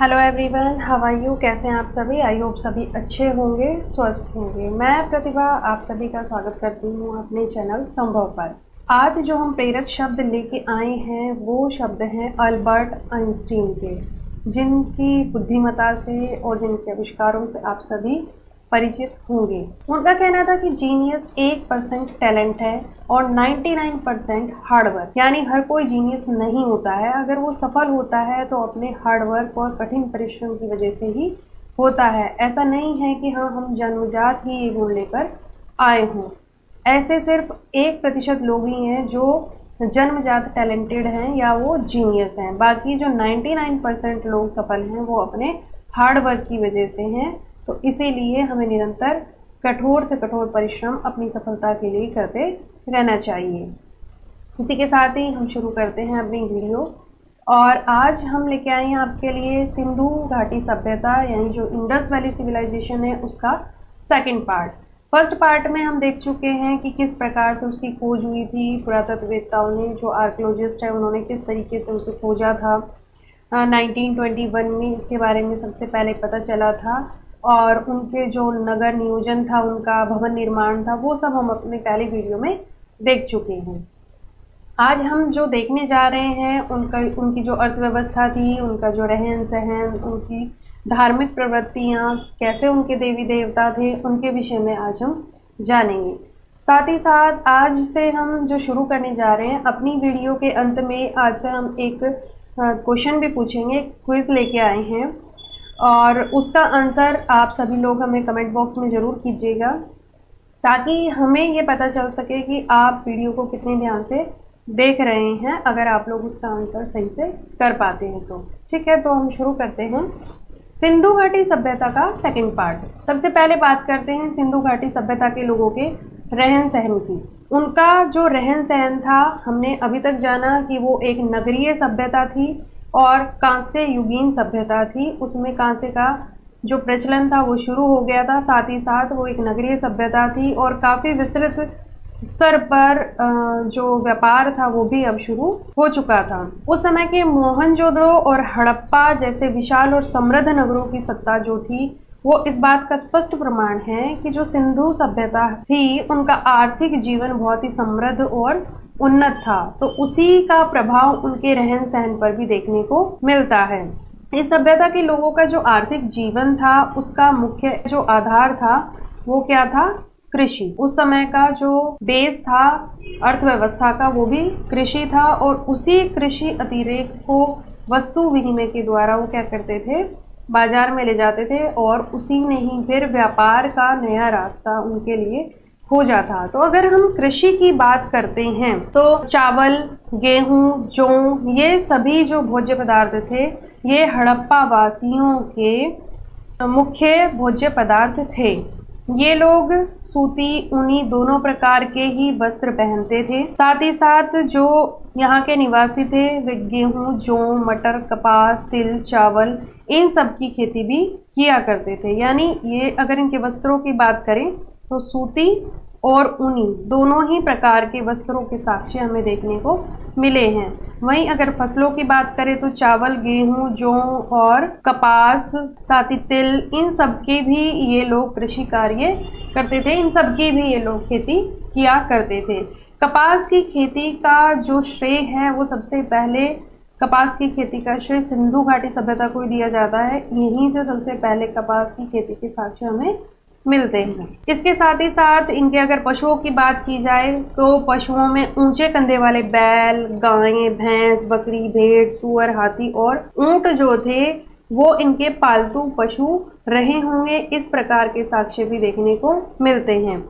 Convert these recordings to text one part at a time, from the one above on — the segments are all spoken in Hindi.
Hello everyone, how are you? कैसे हैं आप सभी? आई होप सभी अच्छे होंगे, स्वस्थ होंगे। मैं प्रतिभा आप सभी का स्वागत करती हूँ अपने चैनल संभव पर। आज जो हम प्रेरक शब्द लेके आए हैं वो शब्द हैं अल्बर्ट आइंस्टीन के, जिनकी बुद्धिमत्ता से और जिनके आविष्कारों से आप सभी परिचित होंगे। उनका कहना था कि जीनियस 1% टैलेंट है और 99% हार्डवर्क। यानी हर कोई जीनियस नहीं होता है, अगर वो सफल होता है तो अपने हार्डवर्क और कठिन परिश्रम की वजह से ही होता है। ऐसा नहीं है कि हाँ हम जन्मजात ही ये गुण लेकर आए हों। ऐसे सिर्फ 1% लोग ही हैं जो जन्मजात टैलेंटेड हैं या वो जीनियस हैं। बाकी जो 99% लोग सफल हैं वो अपने हार्डवर्क की वजह से हैं। तो इसीलिए हमें निरंतर कठोर से कठोर परिश्रम अपनी सफलता के लिए करते रहना चाहिए। इसी के साथ ही हम शुरू करते हैं अपनी वीडियो। और आज हम लेके आए हैं आपके लिए सिंधु घाटी सभ्यता यानी जो इंडस वैली सिविलाइजेशन है उसका सेकंड पार्ट। फर्स्ट पार्ट में हम देख चुके हैं कि किस प्रकार से उसकी खोज हुई थी। पुरातत्ववेत्ताओं ने, जो आर्कियोलॉजिस्ट है, उन्होंने किस तरीके से उसे खोजा था। 1921 में इसके बारे में सबसे पहले पता चला था। और उनके जो नगर नियोजन था, उनका भवन निर्माण था, वो सब हम अपने पहले वीडियो में देख चुके हैं। आज हम जो देखने जा रहे हैं उनकी जो अर्थव्यवस्था थी, उनका जो रहन सहन, उनकी धार्मिक प्रवृत्तियाँ, कैसे उनके देवी देवता थे, उनके विषय में आज हम जानेंगे। साथ ही साथ आज से हम जो शुरू करने जा रहे हैं अपनी वीडियो के अंत में, आज से हम एक क्वेश्चन भी पूछेंगे, क्विज लेके आए हैं और उसका आंसर आप सभी लोग हमें कमेंट बॉक्स में ज़रूर कीजिएगा, ताकि हमें ये पता चल सके कि आप वीडियो को कितने ध्यान से देख रहे हैं। अगर आप लोग उसका आंसर सही से कर पाते हैं तो ठीक है। तो हम शुरू करते हैं सिंधु घाटी सभ्यता का सेकंड पार्ट। सबसे पहले बात करते हैं सिंधु घाटी सभ्यता के लोगों के रहन सहन की। उनका जो रहन सहन था, हमने अभी तक जाना कि वो एक नगरीय सभ्यता थी और कांस्य युगीन सभ्यता थी। उसमें कांस्य का जो प्रचलन था वो शुरू हो गया था, साथ ही साथ वो एक नगरीय सभ्यता थी और काफ़ी विस्तृत स्तर पर जो व्यापार था वो भी अब शुरू हो चुका था। उस समय के मोहनजोदड़ो और हड़प्पा जैसे विशाल और समृद्ध नगरों की सत्ता जो थी, वो इस बात का स्पष्ट प्रमाण है कि जो सिंधु सभ्यता थी उनका आर्थिक जीवन बहुत ही समृद्ध और उन्नत था। तो उसी का प्रभाव उनके रहन सहन पर भी देखने को मिलता है। इस सभ्यता के लोगों का जो आर्थिक जीवन था उसका मुख्य जो आधार था वो क्या था? कृषि। उस समय का जो बेस था अर्थव्यवस्था का वो भी कृषि था और उसी कृषि अतिरेक को वस्तु विनिमय के द्वारा वो क्या करते थे? बाजार में ले जाते थे और उसी में ही फिर व्यापार का नया रास्ता उनके लिए हो जाता। तो अगर हम कृषि की बात करते हैं तो चावल, गेहूं, जौ, ये सभी जो भोज्य पदार्थ थे ये हड़प्पा वासियों के मुख्य भोज्य पदार्थ थे। ये लोग सूती, ऊनी दोनों प्रकार के ही वस्त्र पहनते थे। साथ ही साथ जो यहाँ के निवासी थे वे गेहूं, जौ, मटर, कपास, तिल, चावल इन सब की खेती भी किया करते थे। यानी ये अगर इनके वस्त्रों की बात करें तो सूती और ऊनी दोनों ही प्रकार के वस्त्रों के साक्ष्य हमें देखने को मिले हैं। वहीं अगर फसलों की बात करें तो चावल, गेहूं, जौ और कपास, साथ ही तिल, इन सब की भी ये लोग कृषि कार्य करते थे। इन सब की भी ये लोग खेती किया करते थे। कपास की खेती का जो श्रेय है वो सबसे पहले कपास की खेती का श्रेय सिंधु घाटी सभ्यता को दिया जाता है। यहीं से सबसे पहले कपास की खेती के साक्ष्य हमें मिलते हैं। इसके साथ ही साथ इनके अगर पशुओं की बात की जाए तो पशुओं में ऊंचे कंधे वाले बैल, गायें, भैंस, बकरी, भेड़, सूअर, हाथी और ऊंट जो थे वो इनके पालतू पशु रहे होंगे। इस प्रकार के साक्ष्य भी देखने को मिलते हैं।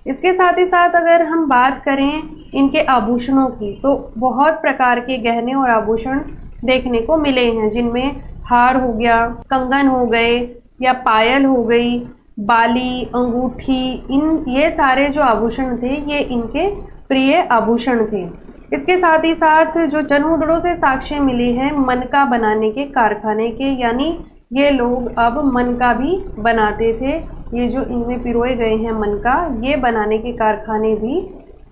इसके साथ ही साथ अगर हम बात करें इनके आभूषणों की तो बहुत प्रकार के गहने और आभूषण देखने को मिले हैं, जिनमें हार हो गया, कंगन हो गए या पायल हो गई, बाली, अंगूठी, ये सारे जो आभूषण थे ये इनके प्रिय आभूषण थे। इसके साथ ही साथ जो जनहुदड़ों से साक्ष्य मिले हैं मनका बनाने के कारखाने के, यानी ये लोग अब मनका भी बनाते थे। ये जो इनमें पिरोए गए हैं मनका, ये बनाने के कारखाने भी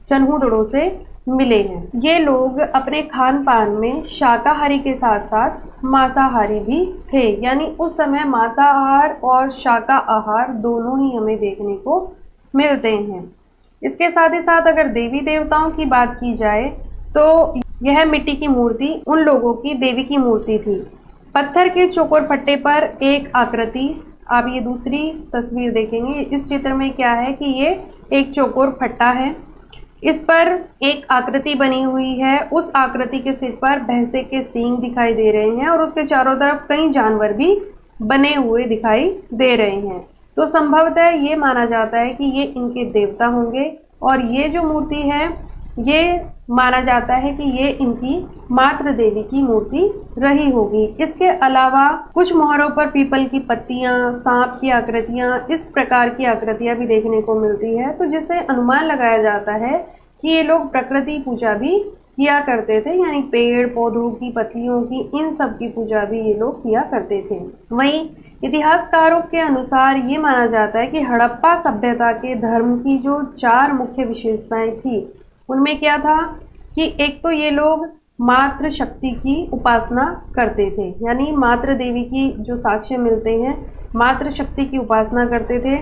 जनहुदड़ों से मिले हैं। ये लोग अपने खान पान में शाकाहारी के साथ साथ मांसाहारी भी थे, यानी उस समय मांसाहार और शाकाहार दोनों ही हमें देखने को मिलते हैं। इसके साथ ही साथ अगर देवी देवताओं की बात की जाए तो यह मिट्टी की मूर्ति उन लोगों की देवी की मूर्ति थी। पत्थर के चौकोर फट्टे पर एक आकृति, आप ये दूसरी तस्वीर देखेंगे, इस चित्र में क्या है कि ये एक चौकोर फट्टा है, इस पर एक आकृति बनी हुई है। उस आकृति के सिर पर भैंसे के सींग दिखाई दे रहे हैं और उसके चारों तरफ कई जानवर भी बने हुए दिखाई दे रहे हैं। तो संभवतः ये माना जाता है कि ये इनके देवता होंगे और ये जो मूर्ति है ये माना जाता है कि ये इनकी मातृ देवी की मूर्ति रही होगी। इसके अलावा कुछ मोहरों पर पीपल की पत्तियां, सांप की आकृतियां, इस प्रकार की आकृतियां भी देखने को मिलती है, तो जिससे अनुमान लगाया जाता है कि ये लोग प्रकृति पूजा भी किया करते थे, यानी पेड़ पौधों की, पत्तियों की, इन सब की पूजा भी ये लोग किया करते थे। वहीं इतिहासकारों के अनुसार ये माना जाता है कि हड़प्पा सभ्यता के धर्म की जो 4 मुख्य विशेषताएं थी उनमें क्या था कि एक तो ये लोग मातृ शक्ति की उपासना करते थे, यानी मातृ देवी की जो साक्ष्य मिलते हैं मातृ शक्ति की उपासना करते थे।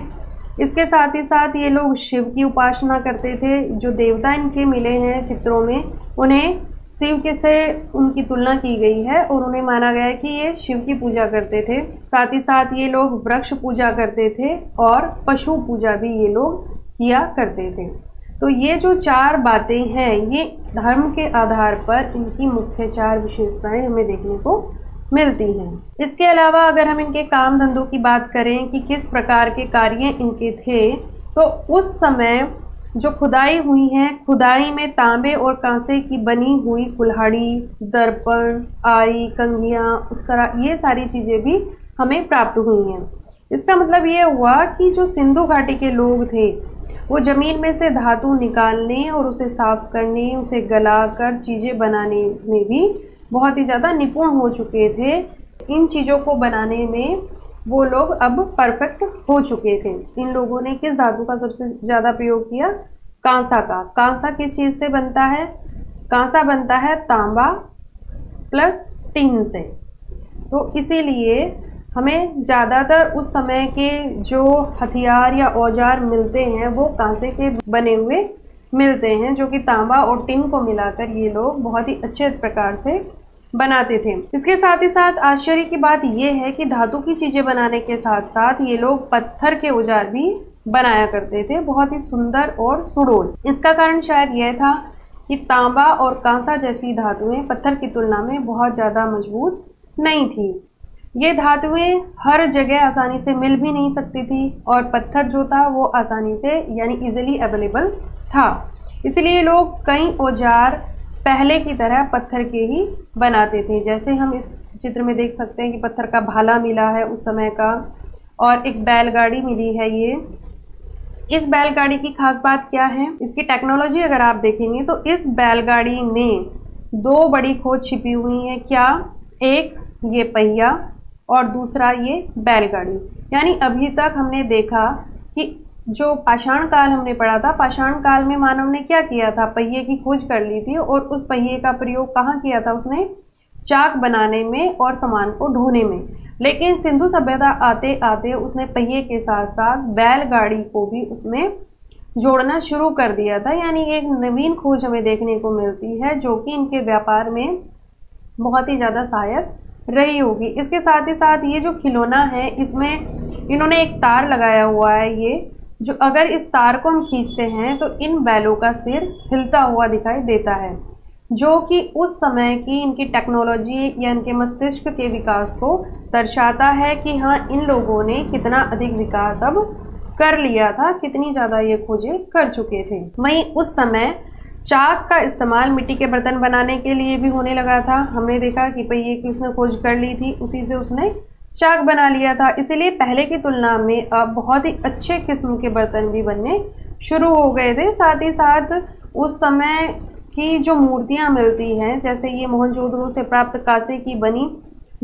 इसके साथ ही साथ ये लोग शिव की उपासना करते थे। जो देवता इनके मिले हैं चित्रों में उन्हें शिव के से उनकी तुलना की गई है और उन्हें माना गया है कि ये शिव की पूजा करते थे। साथ ही साथ ये लोग वृक्ष पूजा करते थे और पशु पूजा भी ये लोग किया करते थे। तो ये जो 4 बातें हैं ये धर्म के आधार पर इनकी मुख्य 4 विशेषताएं हमें देखने को मिलती हैं। इसके अलावा अगर हम इनके काम धंधों की बात करें कि किस प्रकार के कार्य इनके थे, तो उस समय जो खुदाई हुई है, खुदाई में तांबे और कांसे की बनी हुई कुल्हाड़ी, दर्पण, आरी, कंघियां, उस तरह ये सारी चीज़ें भी हमें प्राप्त हुई हैं। इसका मतलब ये हुआ कि जो सिंधु घाटी के लोग थे वो ज़मीन में से धातु निकालने और उसे साफ करने, उसे गलाकर चीज़ें बनाने में भी बहुत ही ज़्यादा निपुण हो चुके थे। इन चीज़ों को बनाने में वो लोग अब परफेक्ट हो चुके थे। इन लोगों ने किस धातु का सबसे ज़्यादा प्रयोग किया? कांसा का। कांसा किस चीज़ से बनता है? कांसा बनता है तांबा प्लस टिन से। तो इसीलिए हमें ज़्यादातर उस समय के जो हथियार या औजार मिलते हैं वो कांसे के बने हुए मिलते हैं, जो कि तांबा और टिन को मिलाकर ये लोग बहुत ही अच्छे प्रकार से बनाते थे। इसके साथ ही साथ आश्चर्य की बात ये है कि धातु की चीज़ें बनाने के साथ साथ ये लोग पत्थर के औजार भी बनाया करते थे, बहुत ही सुंदर और सुडौल। इसका कारण शायद यह था कि तांबा और कांसा जैसी धातुएं पत्थर की तुलना में बहुत ज़्यादा मजबूत नहीं थी। ये धातुएं हर जगह आसानी से मिल भी नहीं सकती थी और पत्थर जो था वो आसानी से यानी इजीली अवेलेबल था। इसलिए लोग कई औजार पहले की तरह पत्थर के ही बनाते थे। जैसे हम इस चित्र में देख सकते हैं कि पत्थर का भाला मिला है उस समय का, और एक बैलगाड़ी मिली है। ये इस बैलगाड़ी की खास बात क्या है, इसकी टेक्नोलॉजी अगर आप देखेंगे तो इस बैलगाड़ी में 2 बड़ी खोज छिपी हुई है। क्या? एक ये पहिया और दूसरा ये बैलगाड़ी। यानी अभी तक हमने देखा कि जो पाषाण काल हमने पढ़ा था, पाषाण काल में मानव ने क्या किया था? पहिए की खोज कर ली थी और उस पहिए का प्रयोग कहाँ किया था? उसने चाक बनाने में और सामान को ढोने में। लेकिन सिंधु सभ्यता आते आते उसने पहिए के साथ साथ बैलगाड़ी को भी उसमें जोड़ना शुरू कर दिया था। यानी एक नवीन खोज हमें देखने को मिलती है जो कि इनके व्यापार में बहुत ही ज़्यादा सहायक रही होगी। इसके साथ ही साथ ये जो खिलौना है इसमें इन्होंने एक तार लगाया हुआ है। ये जो अगर इस तार को हम खींचते हैं तो इन बैलों का सिर हिलता हुआ दिखाई देता है, जो कि उस समय की इनकी टेक्नोलॉजी या इनके मस्तिष्क के विकास को दर्शाता है कि हाँ, इन लोगों ने कितना अधिक विकास अब कर लिया था, कितनी ज़्यादा ये खोजें कर चुके थे। वहीं उस समय चाक का इस्तेमाल मिट्टी के बर्तन बनाने के लिए भी होने लगा था। हमने देखा कि पहिए की उसने खोज कर ली थी, उसी से उसने चाक बना लिया था। इसीलिए पहले की तुलना में अब बहुत ही अच्छे किस्म के बर्तन भी बनने शुरू हो गए थे। साथ ही साथ उस समय की जो मूर्तियाँ मिलती हैं, जैसे ये मोहनजोदड़ो से प्राप्त कांसे की बनी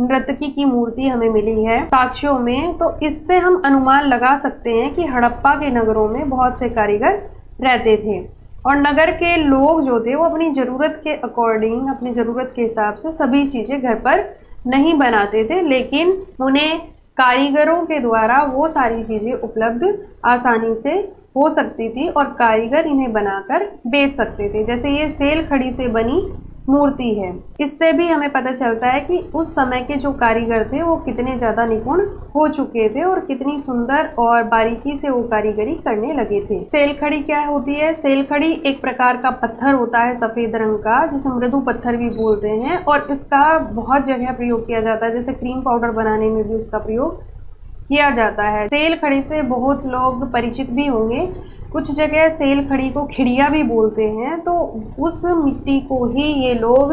नर्तकी की मूर्ति हमें मिली है साक्ष्यों में, तो इससे हम अनुमान लगा सकते हैं कि हड़प्पा के नगरों में बहुत से कारीगर रहते थे और नगर के लोग जो थे वो अपनी ज़रूरत के अकॉर्डिंग, अपनी ज़रूरत के हिसाब से सभी चीज़ें घर पर नहीं बनाते थे, लेकिन उन्हें कारीगरों के द्वारा वो सारी चीज़ें उपलब्ध आसानी से हो सकती थी और कारीगर इन्हें बनाकर बेच सकते थे। जैसे ये सेल खड़ी से बनी मूर्ति है, इससे भी हमें पता चलता है कि उस समय के जो कारीगर थे वो कितने ज़्यादा निपुण हो चुके थे और कितनी सुंदर और बारीकी से वो कारीगरी करने लगे थे। सेल खड़ी क्या होती है? सेल खड़ी एक प्रकार का पत्थर होता है सफ़ेद रंग का, जिसे मृदु पत्थर भी बोलते हैं, और इसका बहुत जगह प्रयोग किया जाता है। जैसे क्रीम पाउडर बनाने में भी उसका प्रयोग किया जाता है। सेल खड़ी से बहुत लोग परिचित भी होंगे। कुछ जगह सेल खड़ी को खिड़िया भी बोलते हैं। तो उस मिट्टी को ही ये लोग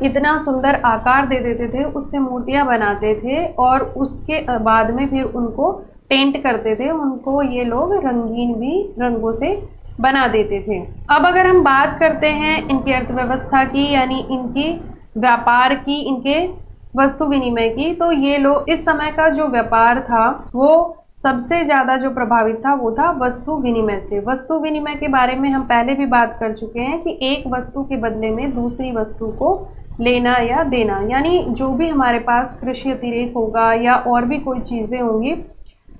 इतना सुंदर आकार दे देते थे, उससे मूर्तियां बनाते थे और उसके बाद में फिर उनको पेंट करते थे। उनको ये लोग रंगीन भी रंगों से बना देते थे। अब अगर हम बात करते हैं इनकी अर्थव्यवस्था की, यानी इनकी व्यापार की, इनके वस्तु विनिमय की, तो ये लोग इस समय का जो व्यापार था वो सबसे ज्यादा जो प्रभावित था वो था वस्तु विनिमय से। वस्तु विनिमय के बारे में हम पहले भी बात कर चुके हैं कि एक वस्तु के बदले में दूसरी वस्तु को लेना या देना, यानी जो भी हमारे पास कृषि अतिरेक होगा या और भी कोई चीजें होंगी,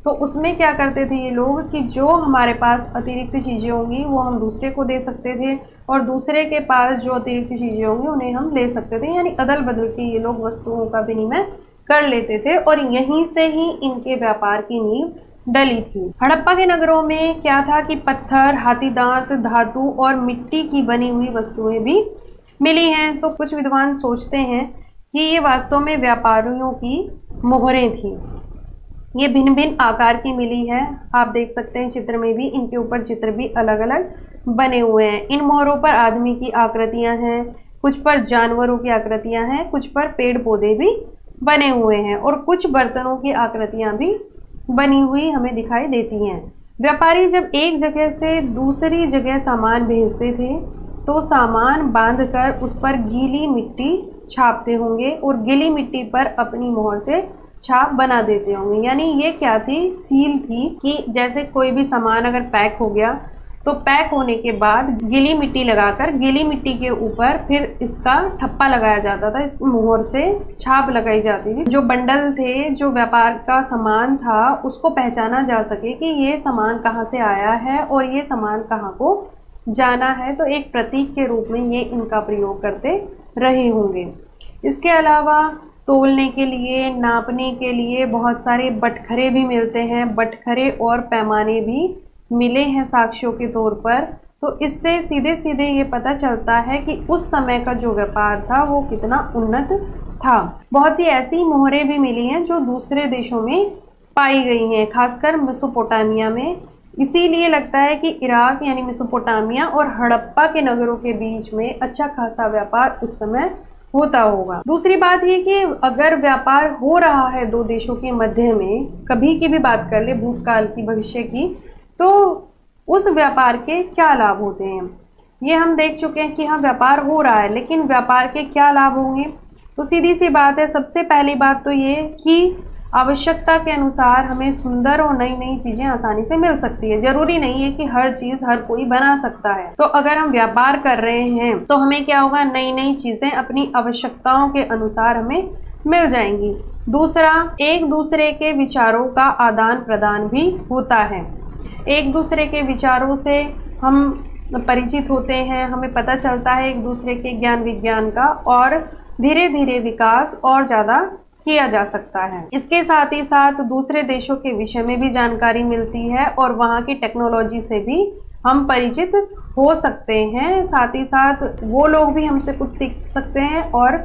तो उसमें क्या करते थे ये लोग कि जो हमारे पास अतिरिक्त चीजें होंगी वो हम दूसरे को दे सकते थे और दूसरे के पास जो अतिरिक्त चीजें होंगी उन्हें हम ले सकते थे, यानी अदल बदल के ये लोग वस्तुओं का विनिमय कर लेते थे और यहीं से ही इनके व्यापार की नींव डली थी। हड़प्पा के नगरों में क्या था कि पत्थर, हाथी दांत, धातु और मिट्टी की बनी हुई वस्तुएं भी मिली हैं। तो कुछ विद्वान सोचते हैं कि ये वास्तव में व्यापारियों की मोहरें थी। ये भिन्न भिन्न आकार की मिली है, आप देख सकते हैं चित्र में भी, इनके ऊपर चित्र भी अलग अलग बने हुए हैं। इन मोहरों पर आदमी की आकृतियां हैं, कुछ पर जानवरों की आकृतियां हैं, कुछ पर पेड़ पौधे भी बने हुए हैं और कुछ बर्तनों की आकृतियां भी बनी हुई हमें दिखाई देती हैं। व्यापारी जब एक जगह से दूसरी जगह सामान भेजते थे तो सामान बांधकर उस पर गीली मिट्टी छापते होंगे और गीली मिट्टी पर अपनी मोहर से छाप बना देते होंगे। यानी ये क्या थी? सील थी कि जैसे कोई भी सामान अगर पैक हो गया तो पैक होने के बाद गीली मिट्टी लगाकर गीली मिट्टी के ऊपर फिर इसका ठप्पा लगाया जाता था, इस मोहर से छाप लगाई जाती थी। जो बंडल थे, जो व्यापार का सामान था, उसको पहचाना जा सके कि ये सामान कहाँ से आया है और ये सामान कहाँ को जाना है। तो एक प्रतीक के रूप में ये इनका प्रयोग करते रहे होंगे। इसके अलावा तोलने के लिए, नापने के लिए बहुत सारे बटखरे भी मिलते हैं। बटखरे और पैमाने भी मिले हैं साक्ष्यों के तौर पर। तो इससे सीधे सीधे ये पता चलता है कि उस समय का जो व्यापार था वो कितना उन्नत था। बहुत सी ऐसी मोहरें भी मिली हैं जो दूसरे देशों में पाई गई हैं, खासकर मेसोपोटामिया में। इसीलिए लगता है कि इराक यानी मेसोपोटामिया और हड़प्पा के नगरों के बीच में अच्छा खासा व्यापार उस समय होता होगा। दूसरी बात ये कि अगर व्यापार हो रहा है दो देशों के मध्य में, कभी की भी बात कर ले, भूतकाल की, भविष्य की, तो उस व्यापार के क्या लाभ होते हैं ये हम देख चुके हैं कि हाँ व्यापार हो रहा है, लेकिन व्यापार के क्या लाभ होंगे? तो सीधी सी बात है, सबसे पहली बात तो ये कि आवश्यकता के अनुसार हमें सुंदर और नई नई चीजें आसानी से मिल सकती है। जरूरी नहीं है कि हर चीज हर कोई बना सकता है। तो अगर हम व्यापार कर रहे हैं तो हमें क्या होगा? नई नई चीजें अपनी आवश्यकताओं के अनुसार हमें मिल जाएंगी। दूसरा, एक दूसरे के विचारों का आदान प्रदान भी होता है। एक दूसरे के विचारों से हम परिचित होते हैं, हमें पता चलता है एक दूसरे के ज्ञान विज्ञान का, और धीरे धीरे विकास और ज्यादा किया जा सकता है। इसके साथ ही साथ दूसरे देशों के विषय में भी जानकारी मिलती है और वहाँ की टेक्नोलॉजी से भी हम परिचित हो सकते हैं। साथ ही साथ वो लोग भी हमसे कुछ सीख सकते हैं और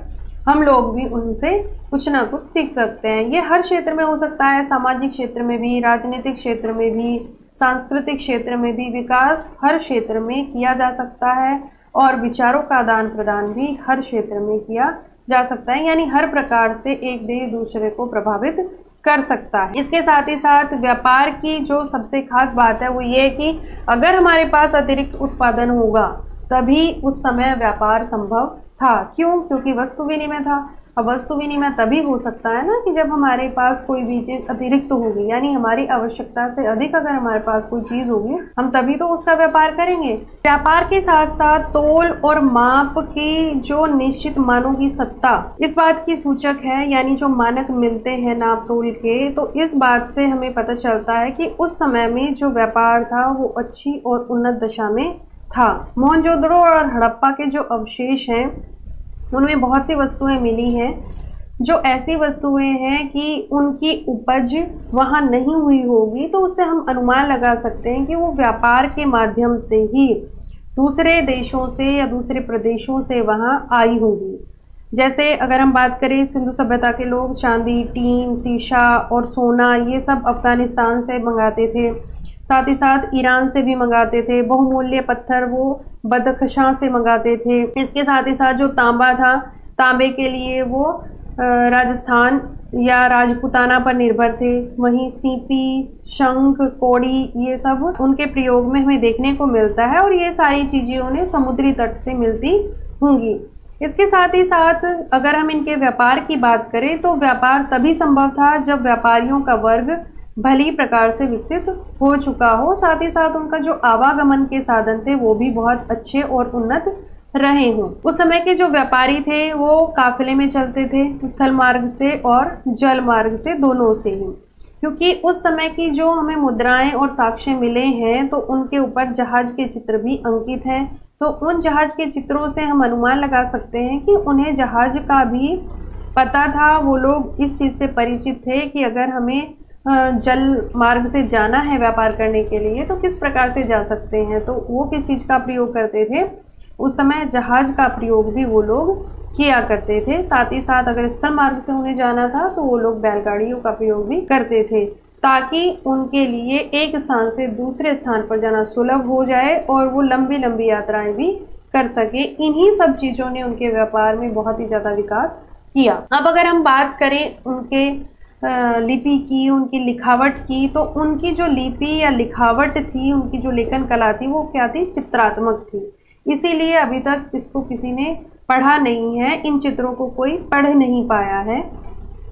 हम लोग भी उनसे कुछ ना कुछ सीख सकते हैं। ये हर क्षेत्र में हो सकता है, सामाजिक क्षेत्र में भी, राजनीतिक क्षेत्र में भी, सांस्कृतिक क्षेत्र में भी। विकास हर क्षेत्र में किया जा सकता है और विचारों का आदान प्रदान भी हर क्षेत्र में किया जा सकता है, यानी हर प्रकार से एक देश दूसरे को प्रभावित कर सकता है। इसके साथ ही साथ व्यापार की जो सबसे खास बात है वो ये कि अगर हमारे पास अतिरिक्त उत्पादन होगा तभी उस समय व्यापार संभव था। क्यों? क्योंकि वस्तु विनिमय था। अब वस्तु विनिमय तभी हो सकता है ना कि जब हमारे पास कोई भी चीज अतिरिक्त होगी, यानी हमारी आवश्यकता से अधिक अगर हमारे पास कोई चीज होगी, हम तभी तो उसका व्यापार करेंगे। व्यापार के साथ साथ तोल और माप की जो निश्चित मानों की सत्ता इस बात की सूचक है, यानी जो मानक मिलते हैं नाप तोल के, तो इस बात से हमें पता चलता है कि उस समय में जो व्यापार था वो अच्छी और उन्नत दशा में था। मोहनजोदड़ो और हड़प्पा के जो अवशेष हैं उनमें बहुत सी वस्तुएं मिली हैं जो ऐसी वस्तुएं हैं कि उनकी उपज वहां नहीं हुई होगी, तो उससे हम अनुमान लगा सकते हैं कि वो व्यापार के माध्यम से ही दूसरे देशों से या दूसरे प्रदेशों से वहां आई होगी। जैसे अगर हम बात करें सिंधु सभ्यता के लोग चांदी, टीन, शीशा और सोना ये सब अफगानिस्तान से मंगाते थे, साथ ही साथ ईरान से भी मंगाते थे। बहुमूल्य पत्थर वो बदख्शां से मंगाते थे। इसके साथ ही साथ जो तांबा था, तांबे के लिए वो राजस्थान या राजपूताना पर निर्भर थे। वहीं सीपी, शंख, कौड़ी ये सब उनके प्रयोग में हमें देखने को मिलता है और ये सारी चीजें उन्हें समुद्री तट से मिलती होंगी। इसके साथ ही साथ अगर हम इनके व्यापार की बात करें तो व्यापार तभी संभव था जब व्यापारियों का वर्ग भली प्रकार से विकसित हो चुका हो, साथ ही साथ उनका जो आवागमन के साधन थे वो भी बहुत अच्छे और उन्नत रहे हों। उस समय के जो व्यापारी थे वो काफिले में चलते थे, स्थल मार्ग से और जल मार्ग से, दोनों से ही। क्योंकि उस समय की जो हमें मुद्राएं और साक्ष्य मिले हैं तो उनके ऊपर जहाज के चित्र भी अंकित हैं, तो उन जहाज के चित्रों से हम अनुमान लगा सकते हैं कि उन्हें जहाज का भी पता था। वो लोग इस चीज से परिचित थे कि अगर हमें जल मार्ग से जाना है व्यापार करने के लिए तो किस प्रकार से जा सकते हैं, तो वो किस चीज का प्रयोग करते थे, उस समय जहाज का प्रयोग भी वो लोग किया करते थे। साथ ही साथ अगर स्थल मार्ग से उन्हें जाना था तो वो लोग बैलगाड़ियों का प्रयोग भी करते थे, ताकि उनके लिए एक स्थान से दूसरे स्थान पर जाना सुलभ हो जाए और वो लंबी लंबी यात्राएं भी कर सके। इन्हीं सब चीजों ने उनके व्यापार में बहुत ही ज्यादा विकास किया। अब अगर हम बात करें उनके लिपि की, उनकी लिखावट की, तो उनकी जो लिपि या लिखावट थी, उनकी जो लेखन कला थी वो क्या थी, चित्रात्मक थी। इसीलिए अभी तक इसको किसी ने पढ़ा नहीं है, इन चित्रों को कोई पढ़ नहीं पाया है।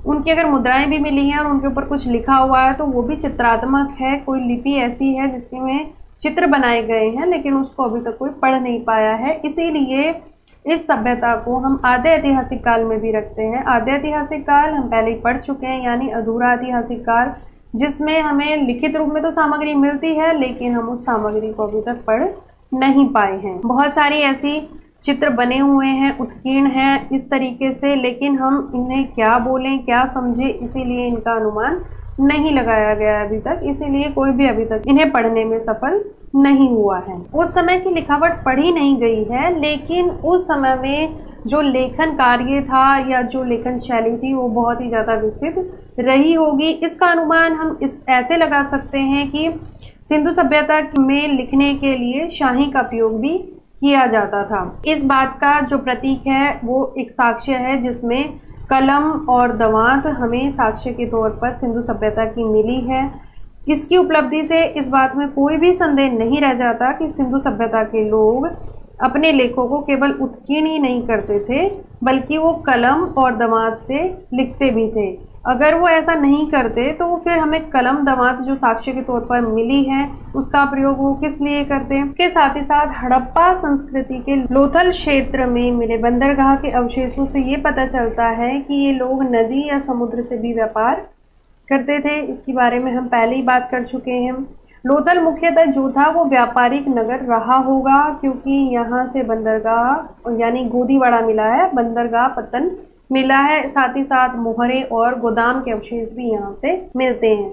उनकी अगर मुद्राएं भी मिली हैं और उनके ऊपर कुछ लिखा हुआ है तो वो भी चित्रात्मक है। कोई लिपि ऐसी है जिसमें चित्र बनाए गए हैं लेकिन उसको अभी तक कोई पढ़ नहीं पाया है। इसीलिए इस सभ्यता को हम आद्य ऐतिहासिक काल में भी रखते हैं। आद्य ऐतिहासिक काल हम पहले ही पढ़ चुके हैं, यानी अधूरा ऐतिहासिक काल, जिसमें हमें लिखित रूप में तो सामग्री मिलती है लेकिन हम उस सामग्री को अभी तक पढ़ नहीं पाए हैं। बहुत सारी ऐसी चित्र बने हुए हैं, उत्कीर्ण हैं इस तरीके से, लेकिन हम इन्हें क्या बोलें, क्या समझे, इसीलिए इनका अनुमान नहीं लगाया गया अभी तक। इसीलिए कोई भी अभी तक इन्हें पढ़ने में सफल नहीं हुआ है। उस समय की लिखावट पढ़ी नहीं गई है, लेकिन उस समय में जो लेखन कार्य था या जो लेखन शैली थी वो बहुत ही ज्यादा विकसित रही होगी। इसका अनुमान हम ऐसे लगा सकते हैं कि सिंधु सभ्यता में लिखने के लिए शाही का प्रयोग भी किया जाता था। इस बात का जो प्रतीक है वो एक साक्ष्य है जिसमें कलम और दवात हमें साक्ष्य के तौर पर सिंधु सभ्यता की मिली है। इसकी उपलब्धि से इस बात में कोई भी संदेह नहीं रह जाता कि सिंधु सभ्यता के लोग अपने लेखों को केवल उत्कीर्ण ही नहीं करते थे बल्कि वो कलम और दवात से लिखते भी थे। अगर वो ऐसा नहीं करते तो फिर हमें कलम दवात जो साक्ष्य के तौर पर मिली है उसका प्रयोग वो किस लिए करते हैं। इसके साथ ही साथ हड़प्पा संस्कृति के लोथल क्षेत्र में मिले बंदरगाह के अवशेषों से ये पता चलता है कि ये लोग नदी या समुद्र से भी व्यापार करते थे। इसके बारे में हम पहले ही बात कर चुके हैं। लोथल मुख्यतः जो था वो व्यापारिक नगर रहा होगा, क्योंकि यहाँ से बंदरगाह यानी गोदीवाड़ा मिला है, बंदरगाह पत्तन मिला है, साथ ही साथ मोहरे और गोदाम के अवशेष भी यहाँ से मिलते हैं।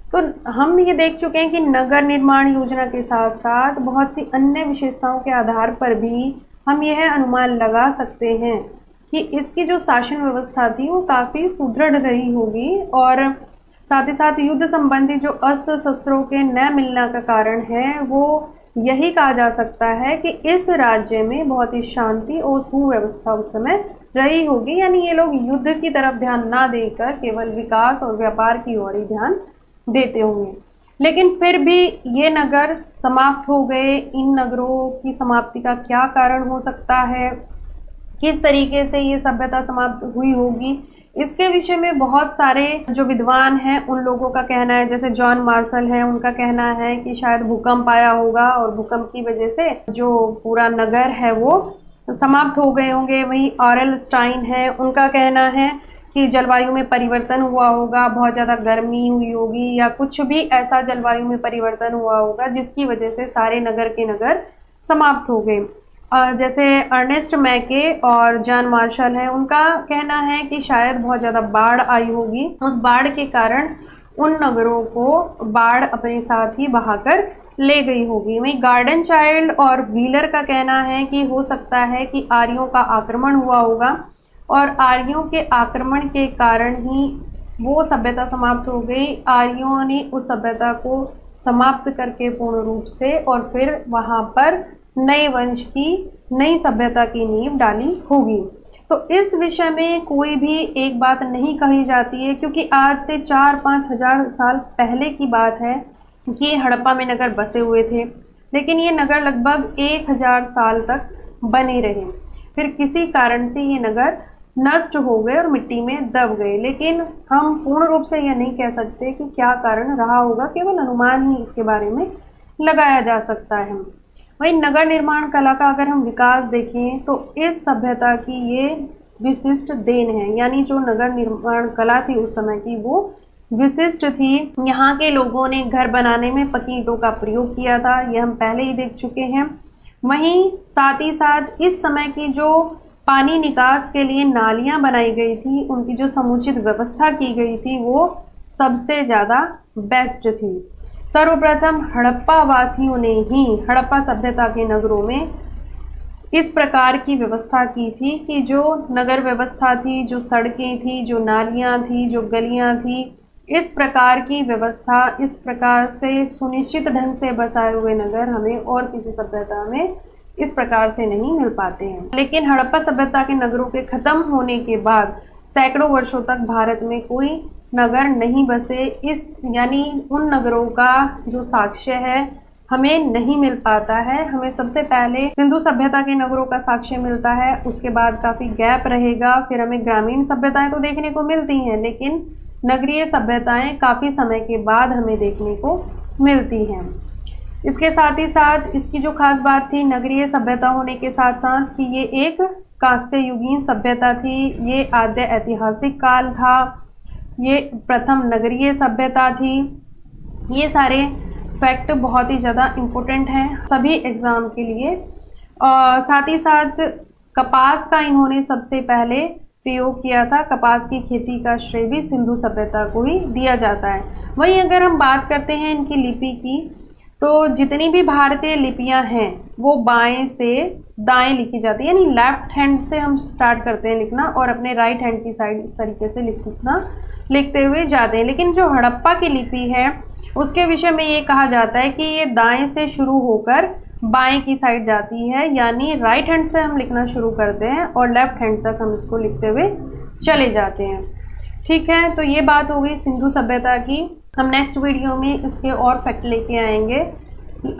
तो हम ये देख चुके हैं कि नगर निर्माण योजना के साथ साथ बहुत सी अन्य विशेषताओं के आधार पर भी हम यह अनुमान लगा सकते हैं कि इसकी जो शासन व्यवस्था थी वो काफ़ी सुदृढ़ रही होगी, और साथ ही साथ युद्ध संबंधी जो अस्त्र शस्त्रों के न मिलने का कारण है वो यही कहा जा सकता है कि इस राज्य में बहुत ही शांति और सुव्यवस्था उस समय रही होगी। यानी ये लोग युद्ध की तरफ ध्यान ना देकर केवल विकास और व्यापार की ओर ही ध्यान देते होंगे। लेकिन फिर भी ये नगर समाप्त हो गए। इन नगरों की समाप्ति का क्या कारण हो सकता है, किस तरीके से ये सभ्यता समाप्त हुई होगी, इसके विषय में बहुत सारे जो विद्वान हैं उन लोगों का कहना है, जैसे जॉन मार्शल है, उनका कहना है कि शायद भूकंप आया होगा और भूकंप की वजह से जो पूरा नगर है वो समाप्त हो गए होंगे। वहीं ऑरेल स्टाइन है, उनका कहना है कि जलवायु में परिवर्तन हुआ होगा, बहुत ज़्यादा गर्मी हुई होगी या कुछ भी ऐसा जलवायु में परिवर्तन हुआ होगा जिसकी वजह से सारे नगर के नगर समाप्त हो गए। जैसे अर्नेस्ट मैके और जॉन मार्शल है, उनका कहना है कि शायद बहुत ज़्यादा बाढ़ आई होगी, उस बाढ़ के कारण उन नगरों को बाढ़ अपने साथ ही बहाकर ले गई होगी। वहीं गार्डन चाइल्ड और व्हीलर का कहना है कि हो सकता है कि आर्यों का आक्रमण हुआ होगा और आर्यों के आक्रमण के कारण ही वो सभ्यता समाप्त हो गई। आर्यों ने उस सभ्यता को समाप्त करके पूर्ण रूप से और फिर वहाँ पर नए वंश की नई सभ्यता की नींव डाली होगी। तो इस विषय में कोई भी एक बात नहीं कही जाती है, क्योंकि आज से 4-5 हजार साल पहले की बात है कि हड़प्पा में नगर बसे हुए थे, लेकिन ये नगर लगभग 1000 साल तक बने रहे। फिर किसी कारण से ये नगर नष्ट हो गए और मिट्टी में दब गए, लेकिन हम पूर्ण रूप से यह नहीं कह सकते कि क्या कारण रहा होगा, केवल अनुमान ही इसके बारे में लगाया जा सकता है। वहीं नगर निर्माण कला का अगर हम विकास देखें तो इस सभ्यता की ये विशिष्ट देन है, यानी जो नगर निर्माण कला थी उस समय की वो विशिष्ट थी। यहाँ के लोगों ने घर बनाने में पकी ईंटों का प्रयोग किया था, यह हम पहले ही देख चुके हैं। वहीं साथ ही साथ इस समय की जो पानी निकास के लिए नालियां बनाई गई थी, उनकी जो समुचित व्यवस्था की गई थी वो सबसे ज़्यादा बेस्ट थी। सर्वप्रथम हड़प्पा वासियों ने ही हड़प्पा सभ्यता के नगरों में इस प्रकार की व्यवस्था की थी कि जो नगर व्यवस्था थी, जो सड़कें थी, जो नालियां थी, जो गलियां थी, इस प्रकार की व्यवस्था, इस प्रकार से सुनिश्चित ढंग से बसाए हुए नगर हमें और किसी सभ्यता में इस प्रकार से नहीं मिल पाते हैं। लेकिन हड़प्पा सभ्यता के नगरों के खत्म होने के बाद सैकड़ों वर्षों तक भारत में कोई नगर नहीं बसे, इस यानी उन नगरों का जो साक्ष्य है हमें नहीं मिल पाता है। हमें सबसे पहले सिंधु सभ्यता के नगरों का साक्ष्य मिलता है, उसके बाद काफी गैप रहेगा, फिर हमें ग्रामीण सभ्यताएं तो देखने को मिलती हैं, लेकिन नगरीय सभ्यताएं काफी समय के बाद हमें देखने को मिलती हैं। इसके साथ ही साथ इसकी जो खास बात थी नगरीय सभ्यता होने के साथ साथ कि ये एक कांस्य युगीन सभ्यता थी, ये आद्य ऐतिहासिक काल था, ये प्रथम नगरीय सभ्यता थी। ये सारे फैक्ट बहुत ही ज़्यादा इम्पोर्टेंट हैं सभी एग्ज़ाम के लिए। और साथ ही साथ कपास का इन्होंने सबसे पहले प्रयोग किया था, कपास की खेती का श्रेय भी सिंधु सभ्यता को ही दिया जाता है। वहीं अगर हम बात करते हैं इनकी लिपि की, तो जितनी भी भारतीय लिपियां हैं वो बाएं से दाएं लिखी जाती है, यानी लेफ्ट हैंड से हम स्टार्ट करते हैं लिखना और अपने राइट हैंड की साइड इस तरीके से लिखते हुए जाते हैं। लेकिन जो हड़प्पा की लिपि है उसके विषय में ये कहा जाता है कि ये दाएं से शुरू होकर बाएं की साइड जाती है, यानी राइट हैंड से हम लिखना शुरू करते हैं और लेफ्ट हैंड तक हम इसको लिखते हुए चले जाते हैं। ठीक है, तो ये बात हो गई सिंधु सभ्यता की। हम नेक्स्ट वीडियो में इसके और फैक्ट लेके आएंगे।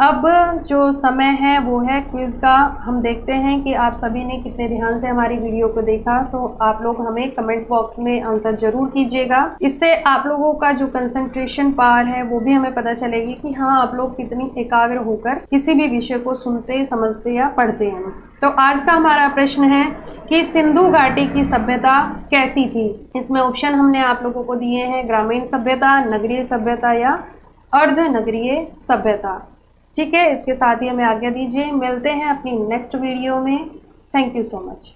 अब जो समय है वो है क्विज का। हम देखते हैं कि आप सभी ने कितने ध्यान से हमारी वीडियो को देखा, तो आप लोग हमें कमेंट बॉक्स में आंसर जरूर कीजिएगा। इससे आप लोगों का जो कंसंट्रेशन पावर है वो भी हमें पता चलेगी कि हाँ आप लोग कितनी एकाग्र होकर किसी भी विषय को सुनते, समझते या पढ़ते हैं। तो आज का हमारा प्रश्न है कि सिंधु घाटी की सभ्यता कैसी थी। इसमें ऑप्शन हमने आप लोगों को दिए हैं, ग्रामीण सभ्यता, नगरीय सभ्यता या अर्ध नगरीय सभ्यता। ठीक है, इसके साथ ही हमें आज्ञा दीजिए, मिलते हैं अपनी नेक्स्ट वीडियो में। Thank you so much.